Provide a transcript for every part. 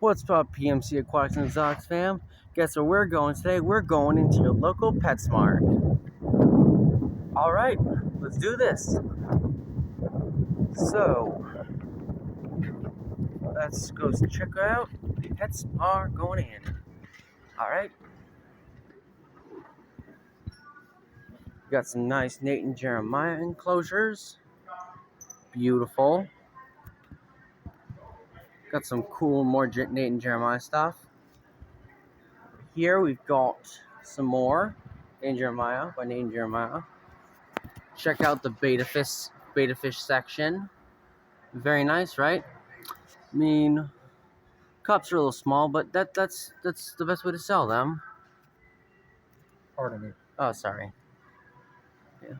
What's up, PMC Aquatics and Exotics fam? Guess where we're going today? We're going into your local PetSmart. Alright, let's do this. So, let's go check out the PetSmart going in. Alright. Got some nice Nate and Jeremiah enclosures. Beautiful. Got some cool, more Nate and Jeremiah stuff. Here we've got some more Nate and Jeremiah by Nate and Jeremiah. Check out the beta fish section. Very nice, right? I mean, cups are a little small, but that's the best way to sell them. Pardon me. Oh, sorry. Yeah.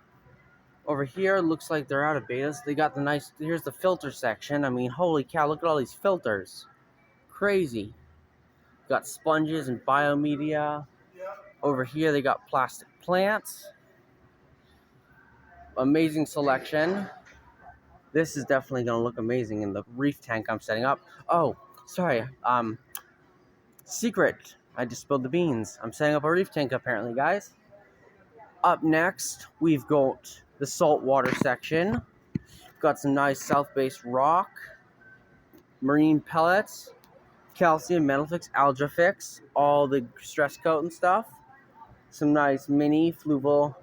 Over here, looks like they're out of betas. They got the nice. Here's the filter section. I mean, holy cow! Look at all these filters. Crazy. Got sponges and biomedia. Over here, they got plastic plants. Amazing selection. This is definitely gonna look amazing in the reef tank I'm setting up. Oh, sorry. Secret. I just spilled the beans. I'm setting up a reef tank apparently, guys. Up next, we've got the saltwater section. Got some nice south-based rock, marine pellets, calcium, metal fix, algae fix, all the stress coat and stuff. Some nice mini fluval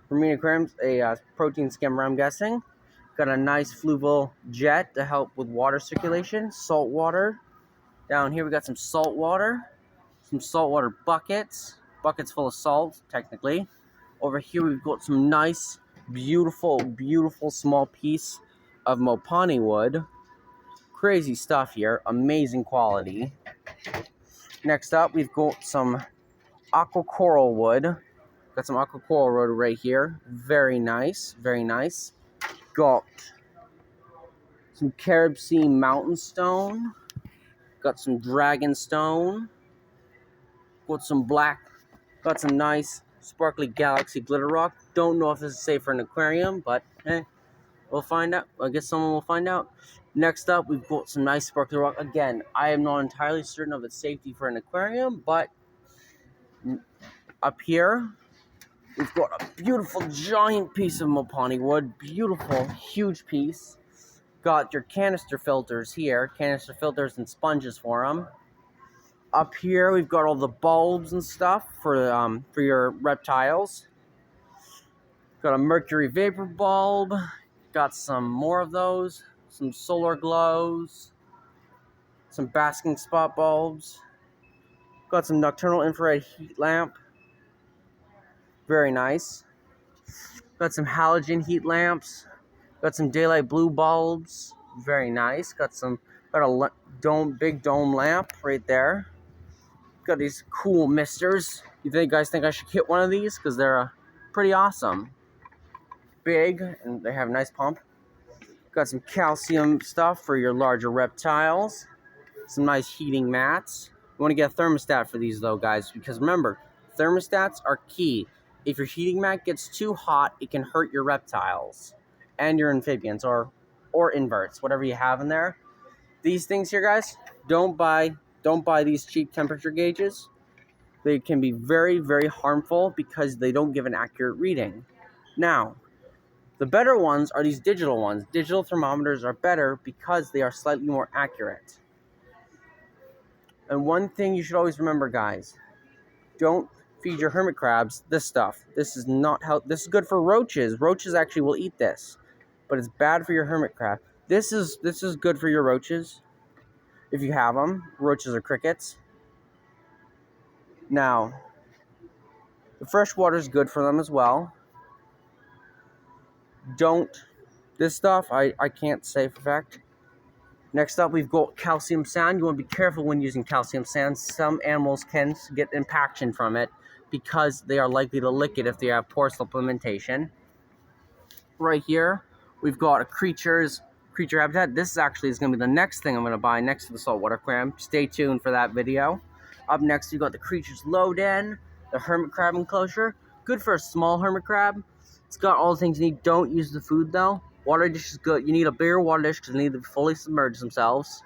marine aquariums, a protein skimmer, I'm guessing. Got a nice fluval jet to help with water circulation, salt water. Down here we got some saltwater buckets full of salt, technically. Over here we've got some nice, beautiful small piece of Mopani wood. Crazy stuff here, amazing quality. Next up we've got some aqua coral wood. Got some aqua coral wood right here. Very nice, very nice. Got some Carib Sea mountain stone. Got some dragon stone. Got some nice sparkly galaxy glitter rock. Don't know if this is safe for an aquarium, but we'll find out. I guess someone will find out. Next up, we've got some nice sparkly rock. Again, I am not entirely certain of its safety for an aquarium, but up here, we've got a beautiful giant piece of Mopani wood. Beautiful, huge piece. Got your canister filters here. Canister filters and sponges for them. Up here, we've got all the bulbs and stuff for your reptiles. Got a mercury vapor bulb. Got some more of those. Some solar glows. Some basking spot bulbs. Got some nocturnal infrared heat lamp. Very nice. Got some halogen heat lamps. Got some daylight blue bulbs. Very nice. Got a big dome lamp right there. Got these cool misters. You guys think I should get one of these? Because they're pretty awesome. Big, and they have a nice pump. Got some calcium stuff for your larger reptiles. Some nice heating mats. You want to get a thermostat for these though, guys, because remember, thermostats are key. If your heating mat gets too hot, it can hurt your reptiles and your amphibians or inverts, whatever you have in there. These things here, guys, don't buy these cheap temperature gauges. They can be very, very harmful because they don't give an accurate reading. Now, the better ones are these digital ones. Digital thermometers are better because they are slightly more accurate. And one thing you should always remember, guys, don't feed your hermit crabs this stuff. This is not this is good for roaches. Roaches actually will eat this, but it's bad for your hermit crab. This is good for your roaches. If you have them, roaches or crickets. Now, the fresh water is good for them as well. This stuff, I can't say for a fact. Next up, we've got calcium sand. You want to be careful when using calcium sand. Some animals can get impaction from it because they are likely to lick it if they have poor supplementation. Right here, we've got a creature habitat. This is going to be the next thing I'm going to buy next to the saltwater aquarium. Stay tuned for that video. Up next, we've got the creature's low den, the hermit crab enclosure. Good for a small hermit crab. It's got all the things you need. Don't use the food though. Water dish is good. You need a bigger water dish because they need to fully submerge themselves.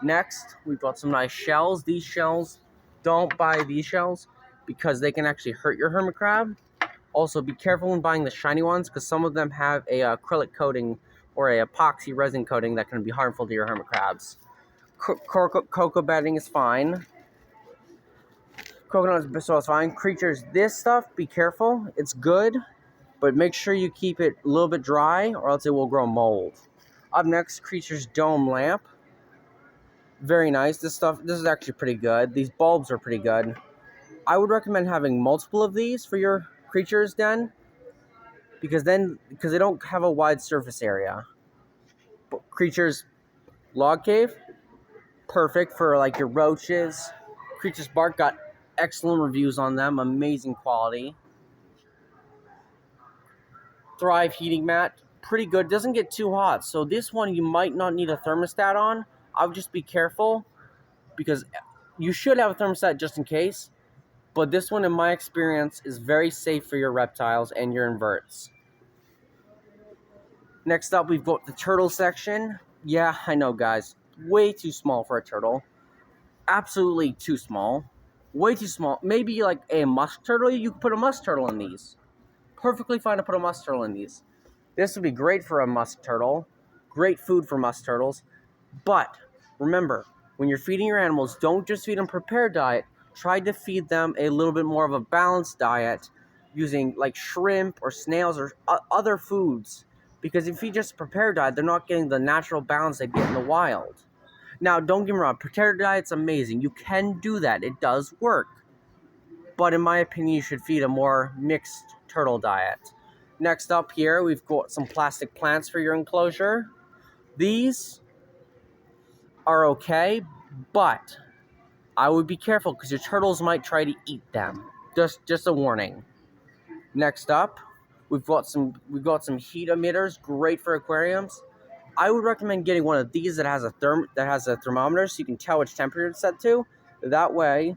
Next, we've got some nice shells. These shells, don't buy these shells because they can actually hurt your hermit crab. Also, be careful when buying the shiny ones because some of them have a acrylic coating or a epoxy resin coating that can be harmful to your hermit crabs. Cocoa bedding is fine. Coconut so is fine. Creatures, this stuff, be careful. It's good, but make sure you keep it a little bit dry or else it will grow mold. Up next, Creatures Dome Lamp. Very nice. This is actually pretty good. These bulbs are pretty good. I would recommend having multiple of these for your creatures den because they don't have a wide surface area. But Creatures Log Cave, perfect for like your roaches. Creatures Bark got excellent reviews on them, amazing quality. Thrive Heating Mat, pretty good. Doesn't get too hot, so this one you might not need a thermostat on. I would just be careful because you should have a thermostat just in case. But this one, in my experience, is very safe for your reptiles and your inverts. Next up, we've got the turtle section. Yeah, I know, guys. Way too small for a turtle. Absolutely too small. Way too small. Maybe like a musk turtle. You could put a musk turtle in these. Perfectly fine to put a musk turtle in these. This would be great for a musk turtle. Great food for musk turtles. But remember, when you're feeding your animals, don't just feed them prepared diet. Try to feed them a little bit more of a balanced diet using like shrimp or snails or other foods. Because if you just prepared diet, they're not getting the natural balance they get in the wild. Now, don't get me wrong, prepared diet's amazing. You can do that. It does work. But in my opinion, you should feed a more mixed turtle diet. Next up here, we've got some plastic plants for your enclosure. These are okay, but I would be careful because your turtles might try to eat them. Just a warning. Next up, we've got some heat emitters, great for aquariums. I would recommend getting one of these that has a thermometer so you can tell which temperature it's set to. That way,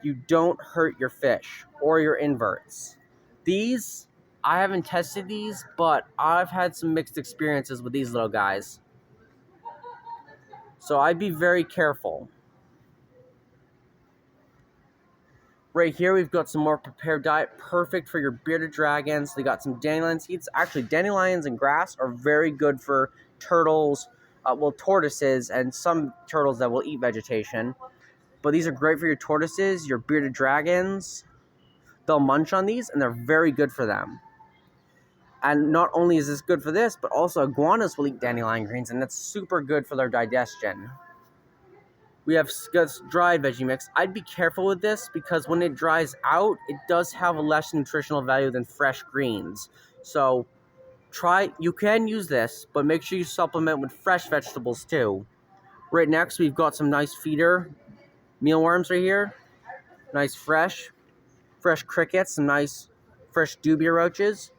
you don't hurt your fish or your inverts. These, I haven't tested these, but I've had some mixed experiences with these little guys. So I'd be very careful. Right here, we've got some more prepared diet, perfect for your bearded dragons. They got some dandelion seeds. Actually, dandelions and grass are very good for turtles, tortoises, and some turtles that will eat vegetation. But these are great for your tortoises, your bearded dragons. They'll munch on these, and they're very good for them. And not only is this good for this, but also iguanas will eat dandelion greens, and that's super good for their digestion. We have dried veggie mix. I'd be careful with this because when it dries out, it does have a less nutritional value than fresh greens. So you can use this, but make sure you supplement with fresh vegetables too. Right next, we've got some nice feeder mealworms right here. Nice fresh crickets, some nice fresh dubia roaches.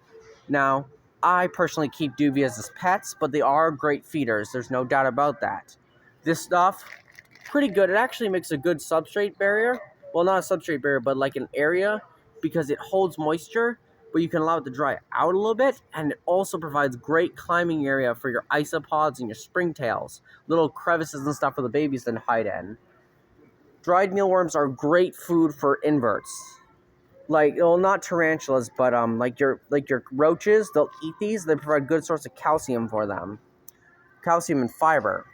Now, I personally keep dubias as pets, but they are great feeders. There's no doubt about that. This stuff, pretty good. It actually makes a good substrate barrier. Well, not a substrate barrier, but like an area because it holds moisture, but you can allow it to dry out a little bit, and it also provides great climbing area for your isopods and your springtails, little crevices and stuff for the babies to hide in. Dried mealworms are great food for inverts. Like, well, not tarantulas, but like your roaches, they'll eat these. They provide a good source of calcium for them. Calcium and fiber.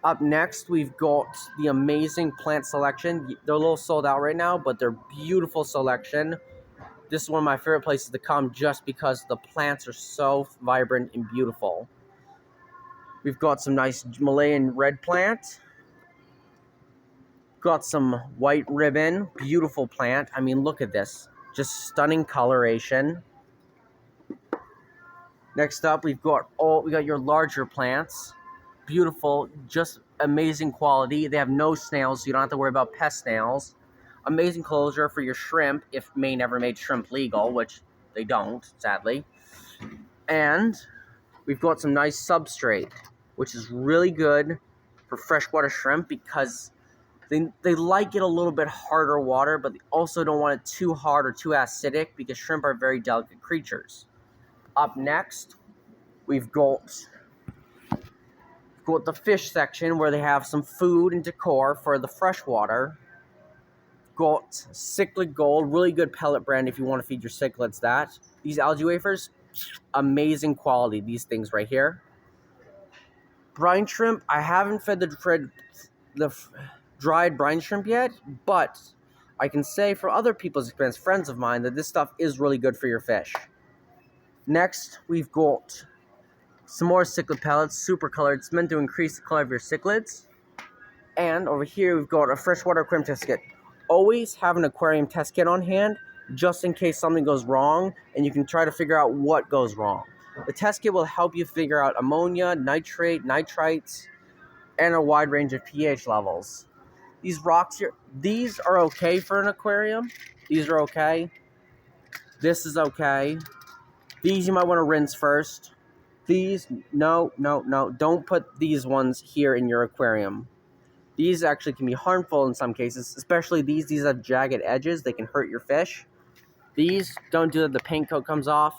Up next, we've got the amazing plant selection. They're a little sold out right now, but they're beautiful selection. This is one of my favorite places to come just because the plants are so vibrant and beautiful. We've got some nice Malayan red plant. Got some white ribbon, beautiful plant. I mean, look at this. Just stunning coloration. Next up, we got your larger plants. Beautiful, just amazing quality. They have no snails, so you don't have to worry about pest snails. Amazing closure for your shrimp, if Maine ever made shrimp legal, which they don't, sadly. And we've got some nice substrate, which is really good for freshwater shrimp because they like it a little bit harder water, but they also don't want it too hard or too acidic because shrimp are very delicate creatures. Up next, we've got got the fish section where they have some food and decor for the freshwater. Got cichlid gold, really good pellet brand if you want to feed your cichlids that. These algae wafers, amazing quality, these things right here. Brine shrimp, I haven't fed the dried brine shrimp yet, but I can say from other people's experience, friends of mine, that this stuff is really good for your fish. Next, we've got some more cichlid pellets, super colored. It's meant to increase the color of your cichlids. And over here, we've got a freshwater aquarium test kit. Always have an aquarium test kit on hand, just in case something goes wrong, and you can try to figure out what goes wrong. The test kit will help you figure out ammonia, nitrate, nitrites, and a wide range of pH levels. These rocks here, these are okay for an aquarium. These are okay. This is okay. These you might want to rinse first. These, no. Don't put these ones here in your aquarium. These actually can be harmful in some cases, especially these. These have jagged edges. They can hurt your fish. These, don't do that. The paint coat comes off.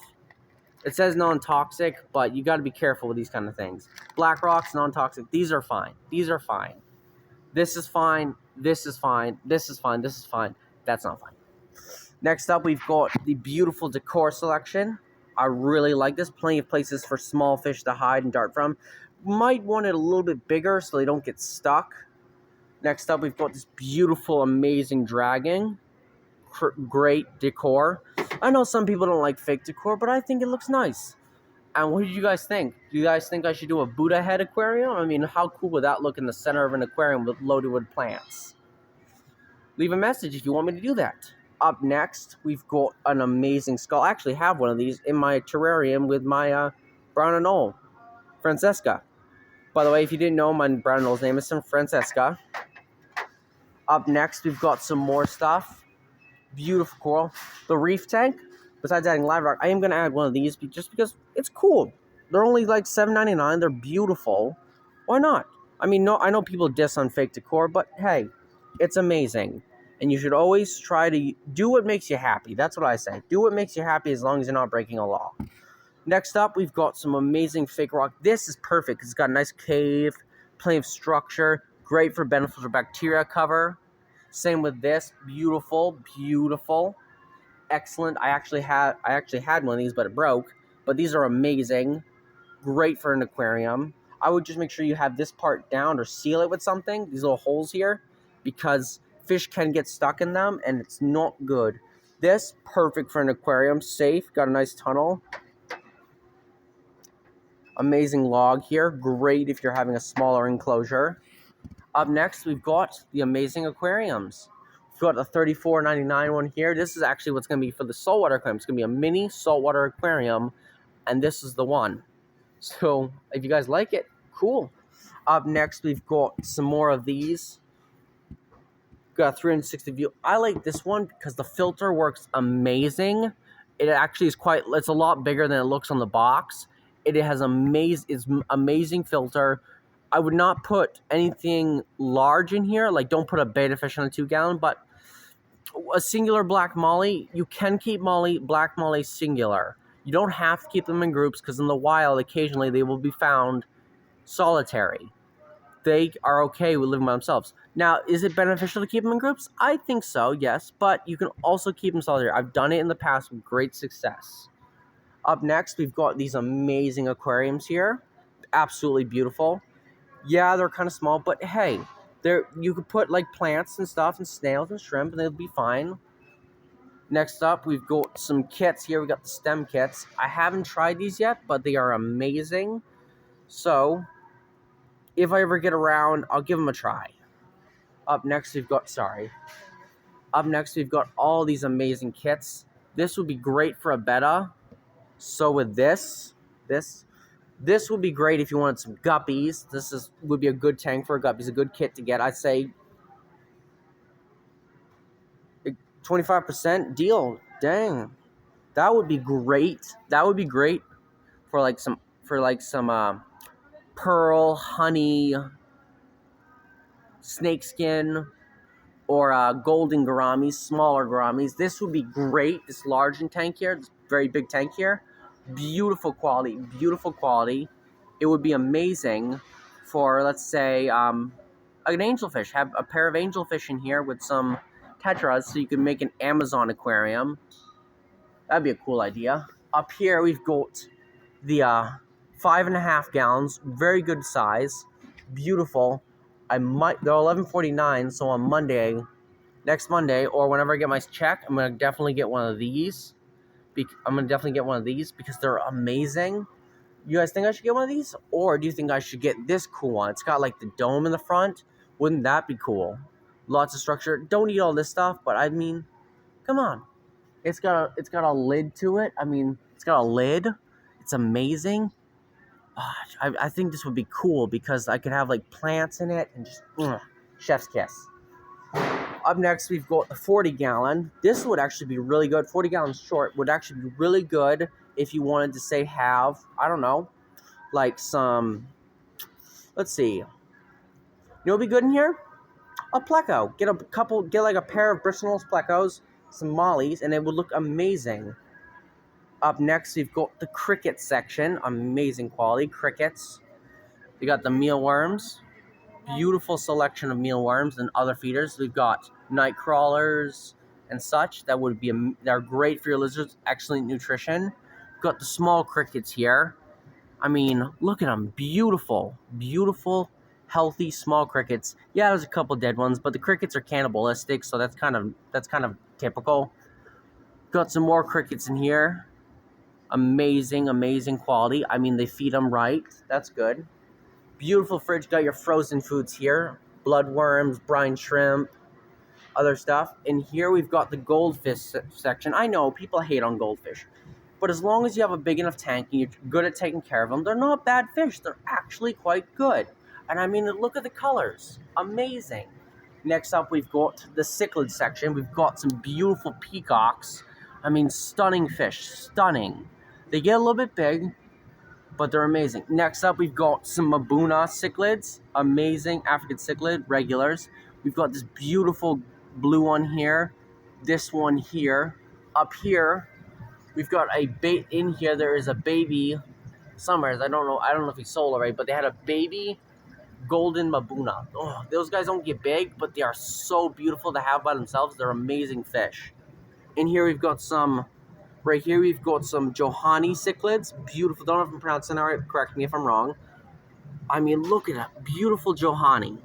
It says non-toxic, but you got to be careful with these kind of things. Black rocks, non-toxic. These are fine. These are fine. This is fine. This is fine. This is fine. This is fine. That's not fine. Next up, we've got the beautiful decor selection. I really like this. Plenty of places for small fish to hide and dart from. Might want it a little bit bigger so they don't get stuck. Next up, we've got this beautiful, amazing dragon. Great decor. I know some people don't like fake decor, but I think it looks nice. And what did you guys think? Do you guys think I should do a Buddha head aquarium? I mean, how cool would that look in the center of an aquarium with loaded with plants? Leave a message if you want me to do that. Up next, we've got an amazing skull. I actually have one of these in my terrarium with my brown and old, Francesca. By the way, if you didn't know, my brown and old's name is Francesca. Up next, we've got some more stuff. Beautiful coral. The reef tank, besides adding live rock, I am going to add one of these just because it's cool. They're only like $7.99. They're beautiful. Why not? I mean, no, I know people diss on fake decor, but hey, it's amazing. And you should always try to do what makes you happy. That's what I say. Do what makes you happy as long as you're not breaking a law. Next up, we've got some amazing fake rock. This is perfect because it's got a nice cave, plenty of structure, great for beneficial bacteria cover. Same with this. Beautiful, beautiful, excellent. I actually had one of these, but it broke. But these are amazing. Great for an aquarium. I would just make sure you have this part down or seal it with something. These little holes here, because fish can get stuck in them, and it's not good. This, perfect for an aquarium. Safe. Got a nice tunnel. Amazing log here. Great if you're having a smaller enclosure. Up next, we've got the amazing aquariums. We've got a $34.99 one here. This is actually what's going to be for the saltwater aquarium. It's going to be a mini saltwater aquarium, and this is the one. So, if you guys like it, cool. Up next, we've got some more of these. Got a 360 view. I like this one because the filter works amazing. It actually is it's a lot bigger than it looks on the box. It has amazing filter. I would not put anything large in here. Like, don't put a betta fish on a 2-gallon, but a singular black molly, you can keep black molly singular. You don't have to keep them in groups because in the wild, occasionally they will be found solitary. They are okay with living by themselves. Now, is it beneficial to keep them in groups? I think so, yes, but you can also keep them solitary. I've done it in the past with great success. Up next, we've got these amazing aquariums here. Absolutely beautiful. Yeah, they're kind of small, but hey, you could put like plants and stuff and snails and shrimp and they'll be fine. Next up, we've got some kits here. We got the stem kits. I haven't tried these yet, but they are amazing. So, if I ever get around, I'll give them a try. Up next, we've got all these amazing kits. This would be great for a betta. So with this would be great if you wanted some guppies. Would be a good tank for guppies, a good kit to get. I'd say 25% deal. Dang, that would be great. That would be great for some pearl, honey, snakeskin, or golden gouramis, smaller gouramis. This would be great. This large tank here, this very big tank here. Beautiful quality, beautiful quality. It would be amazing for, let's say, an angelfish. Have a pair of angelfish in here with some tetras so you can make an Amazon aquarium. That'd be a cool idea. Up here, we've got the 5.5 gallons, very good size, beautiful. They're 11.49, so on Monday, next Monday, or whenever I get my check, I'm gonna definitely get one of these. Because they're amazing. You guys think I should get one of these? Or do you think I should get this cool one? It's got like the dome in the front. Wouldn't that be cool? Lots of structure. Don't need all this stuff, but I mean, come on. It's got a lid to it. I mean, it's got a lid. It's amazing. I think this would be cool because I could have like plants in it and just chef's kiss. Up next, we've got the 40-gallon. This would actually be really good. 40 gallons short would actually be really good if you wanted to say have, I don't know, like some, let's see. You know what would be good in here? A pleco. Get like a pair of Bristol's plecos, some mollies, and it would look amazing. Up next, we've got the cricket section. Amazing quality crickets. We got the mealworms. Beautiful selection of mealworms and other feeders. We've got night crawlers and such. They're great for your lizards. Excellent nutrition. We've got the small crickets here. I mean, look at them. Beautiful, beautiful, healthy small crickets. Yeah, there's a couple dead ones, but the crickets are cannibalistic, so that's kind of typical. Got some more crickets in here. Amazing, amazing quality. I mean, they feed them right. That's good. Beautiful fridge. Got your frozen foods here. Bloodworms, brine shrimp, other stuff. And here we've got the goldfish section. I know people hate on goldfish, but as long as you have a big enough tank and you're good at taking care of them, they're not bad fish. They're actually quite good. And I mean, look at the colors. Amazing. Next up, we've got the cichlid section. We've got some beautiful peacocks. I mean, stunning fish. Stunning. They get a little bit big, but they're amazing. Next up, we've got some Mabuna cichlids. Amazing African cichlid, regulars. We've got this beautiful blue one here. This one here. Up here, we've got a bait in here. There is a baby somewhere. I don't know if he sold already, but they had a baby golden Mabuna. Oh, those guys don't get big, but they are so beautiful to have by themselves. They're amazing fish. In here, we've got some... Right here, we've got some Johanni cichlids. Beautiful. Don't know if I'm pronouncing that right. Correct me if I'm wrong. I mean, look at that. Beautiful Johanni.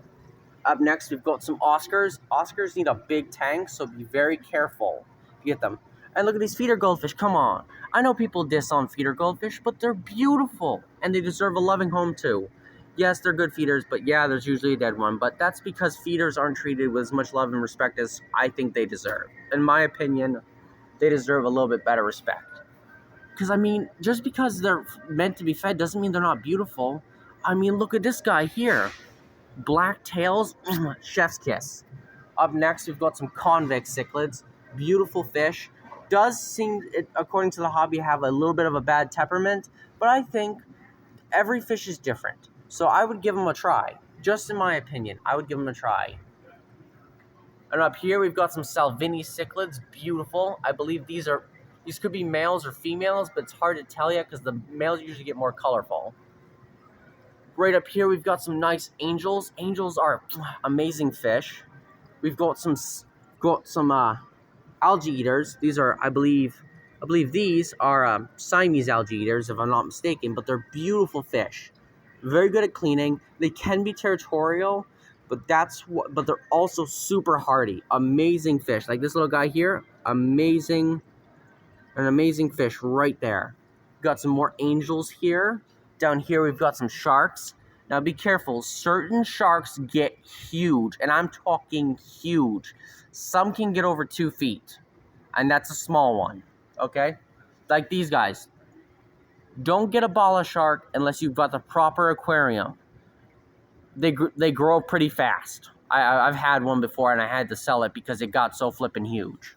Up next, we've got some Oscars. Oscars need a big tank, so be very careful to get them. And look at these feeder goldfish. Come on. I know people diss on feeder goldfish, but they're beautiful. And they deserve a loving home, too. Yes, they're good feeders, but yeah, there's usually a dead one. But that's because feeders aren't treated with as much love and respect as I think they deserve. In my opinion, they deserve a little bit better respect. Because, I mean, just because they're meant to be fed doesn't mean they're not beautiful. I mean, look at this guy here. Black tails, chef's kiss. Up next, we've got some convex cichlids. Beautiful fish. Does seem, according to the hobby, have a little bit of a bad temperament. But I think every fish is different. So I would give them a try. Just in my opinion, I would give them a try. And up here, we've got some Salvini cichlids. Beautiful. I believe these could be males or females, but it's hard to tell yet because the males usually get more colorful. Right up here, we've got some nice angels. Angels are amazing fish. We've got some algae eaters. These are, I believe these are Siamese algae eaters, if I'm not mistaken, but they're beautiful fish. Very good at cleaning. They can be territorial, but they're also super hardy. Amazing fish. Like this little guy here, an amazing fish right there. Got some more angels here. Down here we've got some sharks. Now be careful, certain sharks get huge, and I'm talking huge. Some can get over 2 feet, and that's a small one, okay? Like these guys. Don't get a bala shark unless you've got the proper aquarium. They grow pretty fast. I've had one before, and I had to sell it because it got so flippin' huge.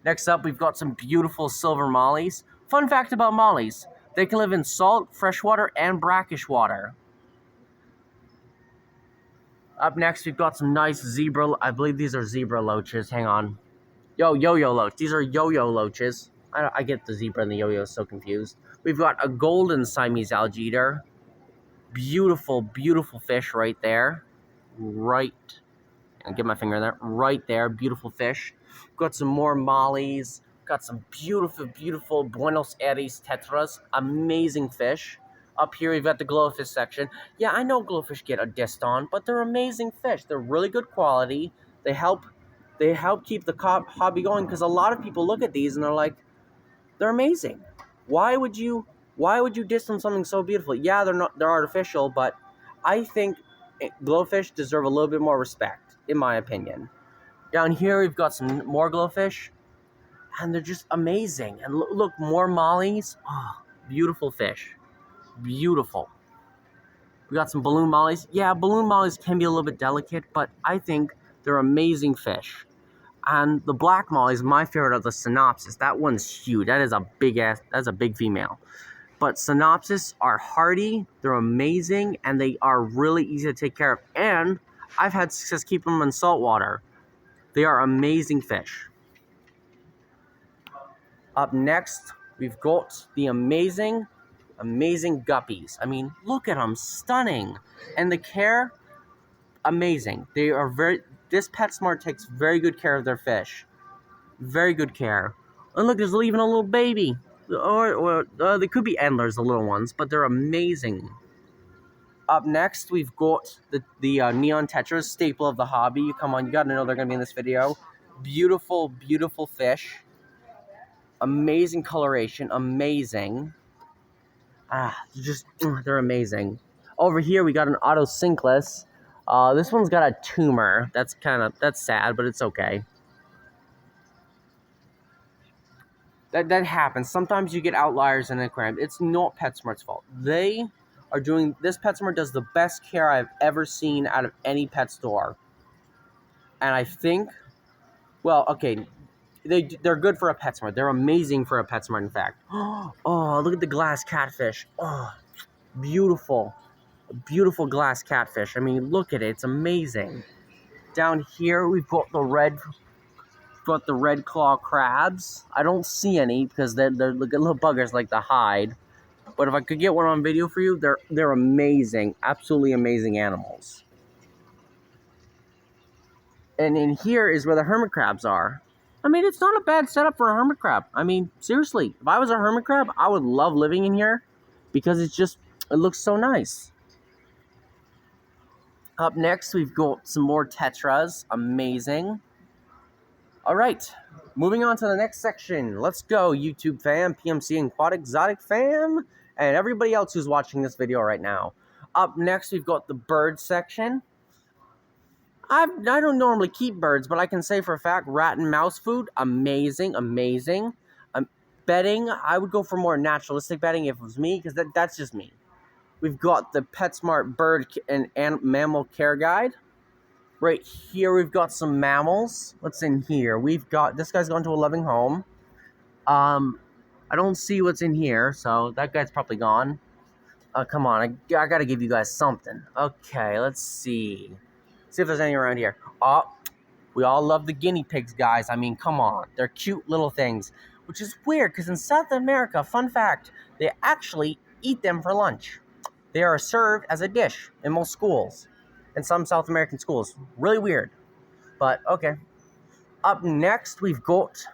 Next up, we've got some beautiful silver mollies. Fun fact about mollies. They can live in salt, freshwater, and brackish water. Up next, we've got some nice zebra... I believe these are zebra loaches. Hang on. Yo-yo loach. These are yo-yo loaches. I get the zebra and the yo-yo so confused. We've got a golden Siamese algae eater. Beautiful, beautiful fish right there. Right. I'll get my finger in there. Right there. Beautiful fish. Got some more mollies. Got some beautiful, beautiful Buenos Aires tetras. Amazing fish. Up here, we've got the glowfish section. Yeah, I know glowfish get a dissed on, but they're amazing fish. They're really good quality. They help keep the hobby going, because a lot of people look at these and they're like, they're amazing. Why would you diss on something so beautiful? Yeah, they're artificial, but I think glowfish deserve a little bit more respect, in my opinion. Down here, we've got some more glowfish, and they're just amazing. And look, more mollies. Oh, beautiful fish. Beautiful. We got some balloon mollies. Yeah, balloon mollies can be a little bit delicate, but I think they're amazing fish. And the black molly is my favorite of the synopsis. That one's huge. That is a big ass. That's a big female. But synopsis are hardy. They're amazing, and they are really easy to take care of. And I've had success keeping them in salt water. They are amazing fish. Up next, we've got the amazing guppies. I mean, look at them, stunning. And the care, amazing. They are this PetSmart takes very good care of their fish. Very good care. And look, there's even a little baby. Or they could be endlers, the little ones, but they're amazing. Up next, we've got the neon tetras, staple of the hobby. Come on, you gotta know they're gonna be in this video. Beautiful, beautiful fish. Amazing coloration, amazing. They're amazing. Over here, we got an autosynclus. This one's got a tumor. That's sad, but it's okay. That happens. Sometimes you get outliers in an aquarium. It's not PetSmart's fault. This PetSmart does the best care I've ever seen out of any pet store. And I think, well, okay, they're good for a PetSmart. They're amazing for a PetSmart, in fact. Oh, look at the glass catfish. Oh, beautiful. Beautiful glass catfish. I mean, look at it. It's amazing. Down here, we've got the red claw crabs. I don't see any because they're little buggers like the hide. But if I could get one on video for you, they're amazing. Absolutely amazing animals. And in here is where the hermit crabs are. I mean, it's not a bad setup for a hermit crab. I mean, seriously, if I was a hermit crab, I would love living in here because it looks so nice. Up next, we've got some more tetras. Amazing. All right, moving on to the next section. Let's go, YouTube fam, PMC and Quad Exotic fam, and everybody else who's watching this video right now. Up next, we've got the bird section. I don't normally keep birds, but I can say for a fact, rat and mouse food, amazing, amazing. Bedding, I would go for more naturalistic bedding if it was me, because that's just me. We've got the PetSmart bird and mammal care guide. Right here, we've got some mammals. What's in here? We've got, this guy's gone to a loving home. I don't see what's in here, so that guy's probably gone. Come on, I gotta give you guys something. Okay, let's see. See if there's any around here. Oh, we all love the guinea pigs, guys. I mean, come on. They're cute little things. Which is weird, because in South America, fun fact, they actually eat them for lunch. They are served as a dish in most schools. In some South American schools. Really weird. But, okay. Up next, we've got...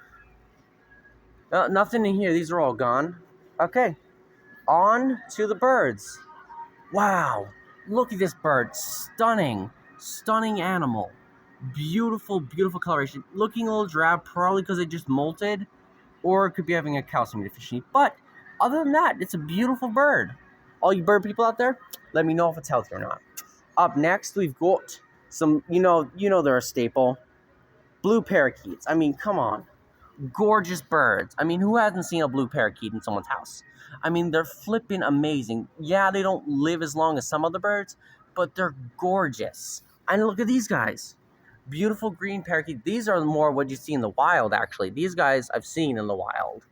nothing in here. These are all gone. Okay. On to the birds. Wow. Look at this bird. Stunning. Stunning animal. Beautiful, beautiful coloration. Looking a little drab, probably because it just molted. Or it could be having a calcium deficiency. But, other than that, it's a beautiful bird. All you bird people out there, let me know if it's healthy or not. Up next, we've got some, you know they're a staple. Blue parakeets. I mean, come on. Gorgeous birds. I mean, who hasn't seen a blue parakeet in someone's house? I mean, they're flipping amazing. Yeah, they don't live as long as some other birds, but they're gorgeous. And look at these guys. Beautiful green parakeet. These are more what you see in the wild, actually. These guys I've seen in the wild.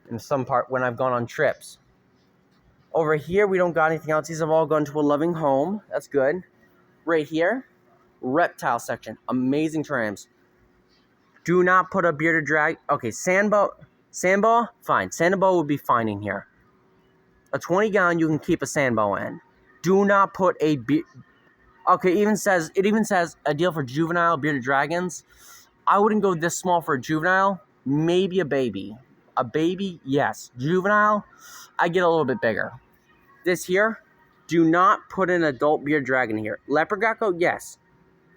In some part when I've gone on trips. Over here, we don't got anything else. These have all gone to a loving home. That's good. Right here, reptile section. Amazing terrariums. Do not put a bearded drag. Okay, sandboa, fine. Sandboa would be fine in here. A 20-gallon, you can keep a sandboa in. Do not put a okay, it even says ideal for juvenile bearded dragons. I wouldn't go this small for a juvenile. Maybe a baby. A baby, yes. Juvenile, I get a little bit bigger. This here, do not put an adult bearded dragon here. Leopard gecko, yes.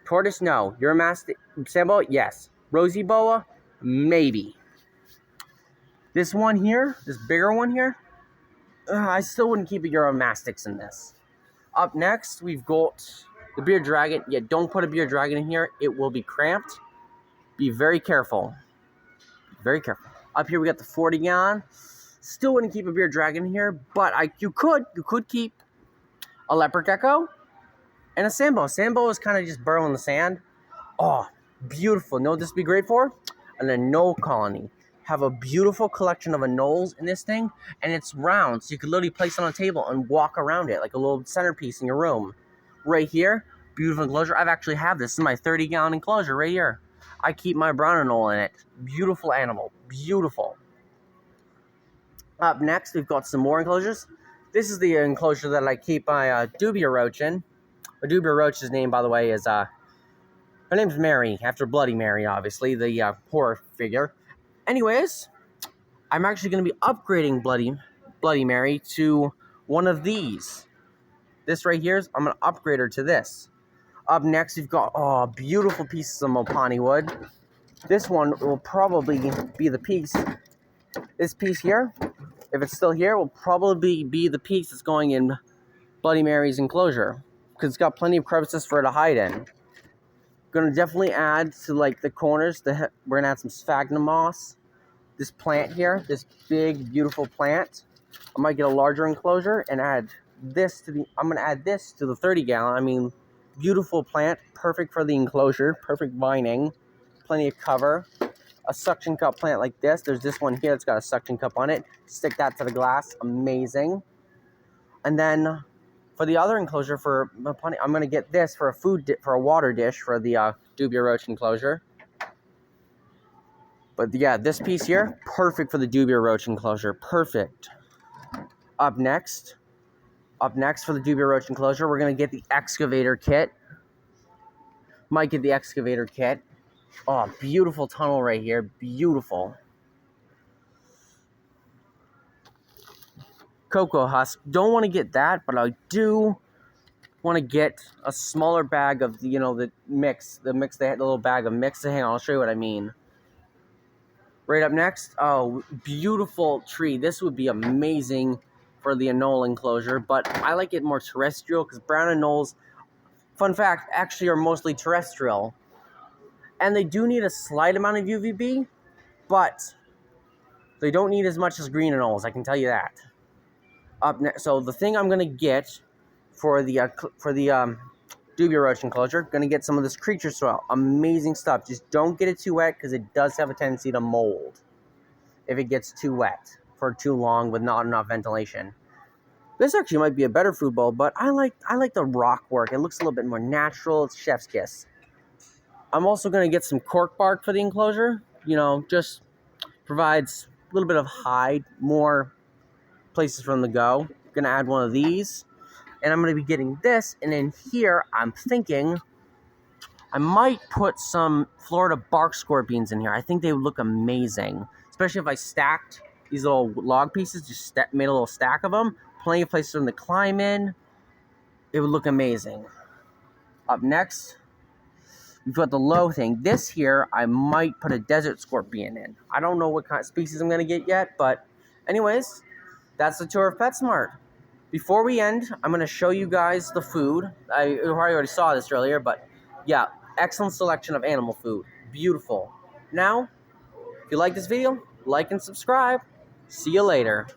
Tortoise, no. Uromastic sambo, yes. Rosy boa, maybe. This one here, this bigger one here, I still wouldn't keep a Uromastics in this. Up next, we've got the bearded dragon. Yeah, don't put a bearded dragon in here. It will be cramped. Be very careful. Very careful. Up here, we got the 40-gallon. Still wouldn't keep a bearded dragon in here, but you could keep a leopard gecko and a sambo. Sambo is kind of just burrow in the sand. Oh, beautiful. Know what this would be great for? An anole colony. Have a beautiful collection of anoles in this thing, and it's round, so you could literally place it on a table and walk around it like a little centerpiece in your room. Right here, beautiful enclosure. I've actually have this. This is my 30-gallon enclosure right here. I keep my brown anole in it. Beautiful animal. Beautiful. Up next, we've got some more enclosures. This is the enclosure that I keep my dubia roach in. A dubia roach's name, by the way, is her name's Mary, after Bloody Mary, obviously, the horror figure. Anyways, I'm actually going to be upgrading Bloody Mary to one of these. This right here, I'm going to upgrade her to this. Up next, we've got, beautiful pieces of Mopani wood. This one will probably be the piece. This piece here, if it's still here, will probably be the piece that's going in Bloody Mary's enclosure, because it's got plenty of crevices for her to hide in. Gonna definitely add to like the corners. We're gonna add some sphagnum moss. This plant here, this big beautiful plant. I might get a larger enclosure and add this to the. I'm gonna add this to the 30-gallon. I mean, beautiful plant, perfect for the enclosure, perfect vining, plenty of cover. A suction cup plant like this. There's this one here that's got a suction cup on it. Stick that to the glass. Amazing. And then for the other enclosure for Mopani, I'm gonna get this for a water dish for the dubia roach enclosure. But yeah, this piece here, perfect for the dubia roach enclosure. Perfect. Up next for the dubia roach enclosure, we're gonna get the excavator kit. Might get the excavator kit. Oh, beautiful tunnel right here. Beautiful. Cocoa husk. Don't want to get that, but I do want to get a smaller bag of the, the mix. The little bag of mix. Hang on, I'll show you what I mean. Right up next, oh, beautiful tree. This would be amazing for the anole enclosure, but I like it more terrestrial because brown anoles, fun fact, actually are mostly terrestrial. And they do need a slight amount of UVB, but they don't need as much as green anoles, I can tell you that. Up next, so the thing I'm gonna get for the dubia roach enclosure, gonna get some of this creature soil. Amazing stuff. Just don't get it too wet because it does have a tendency to mold if it gets too wet for too long with not enough ventilation. This actually might be a better food bowl, but I like the rock work. It looks a little bit more natural. It's chef's kiss. I'm also gonna get some cork bark for the enclosure. Just provides a little bit of hide, more places for them to go. Gonna add one of these. And I'm going to be getting this, and in here, I'm thinking I might put some Florida bark scorpions in here. I think they would look amazing, especially if I stacked these little log pieces, just made a little stack of them. Plenty of places for them to climb in. It would look amazing. Up next, we've got the low thing. This here, I might put a desert scorpion in. I don't know what kind of species I'm going to get yet, but anyways, that's the tour of PetSmart. Before we end, I'm going to show you guys the food. I already saw this earlier, but yeah, excellent selection of animal food. Beautiful. Now, if you like this video, like and subscribe. See you later.